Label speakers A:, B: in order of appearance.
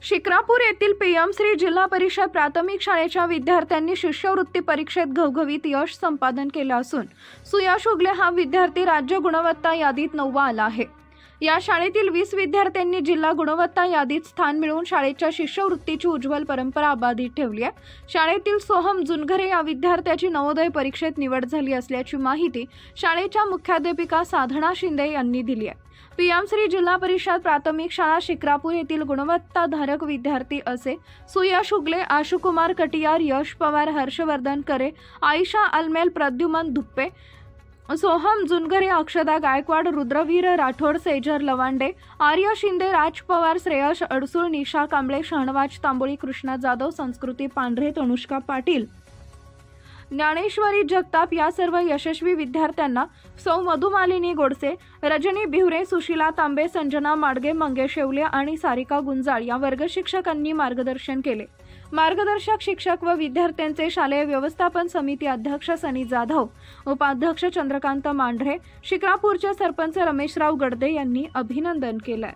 A: शिक्रापूर येथील पीएम जिल्हा परिषद प्राथमिक शाळेच्या विद्यार्थ्यांनी शिष्यवृत्ती परीक्षेत घवघवीत यश संपादन केलं असून सुयश उगले हा विद्यार्थी राज्य गुणवत्ता यादीत 9वा आला आहे। या शाळेतील 20 विद्यार्थ्यांनी जिल्हा गुणवत्ता यादीत स्थान मिळवून शाळेच्या शिष्यवृत्तीची उज्ज्वल परंपरा अबाधित ठेवली आहे। शाळेतील सोहम जुनघरे या विद्यार्थ्याची नवोदय परीक्षेत निवड झाली असल्याची माहिती शाळेच्या मुख्याध्यापिका साधना शिंदे यांनी दिली आहे। पीएम जिल्हा परिषद प्राथमिक शाळा शिक्रापूर येथील गुणवत्ताधारक विद्यार्थी असे सुयश उगले, आशुकुमार कटियार, यश पवार, हर्षवर्धन करे, आयशा अलमेल, प्रद्युमन धुप्पे, सोहम जुनघरे, अक्षदा गायकवाड, रुद्रवीर राठोड, सेजर लवांडे, आर्य शिंदे, राज पवार, श्रेयश अडसूळ, निशा कांबळे, शहनवाज तांबोळी, कृष्णा जाधव, संस्कृती पांढरे, तनुष्का पाटील, ज्ञानेश्वरी जगताप या सर्व यशस्वी विद्यार्थ्यांना सौ मधुमालिनी गोडसे, रजनी बिहुरे, सुशीला तांबे, संजना माडगे, मंगेश येवले आणि सारिका गुंजाळ या वर्ग शिक्षकांनी मार्गदर्शन केले। मार्गदर्शक शिक्षक व विद्यार्थ्यांचे शालेय व्यवस्थापन समिती अध्यक्ष सनी जाधव, उपाध्यक्ष चंद्रकांत मांढरे, शिक्रापूरचे सरपंच रमेशराव गडदे यांनी अभिनंदन केले।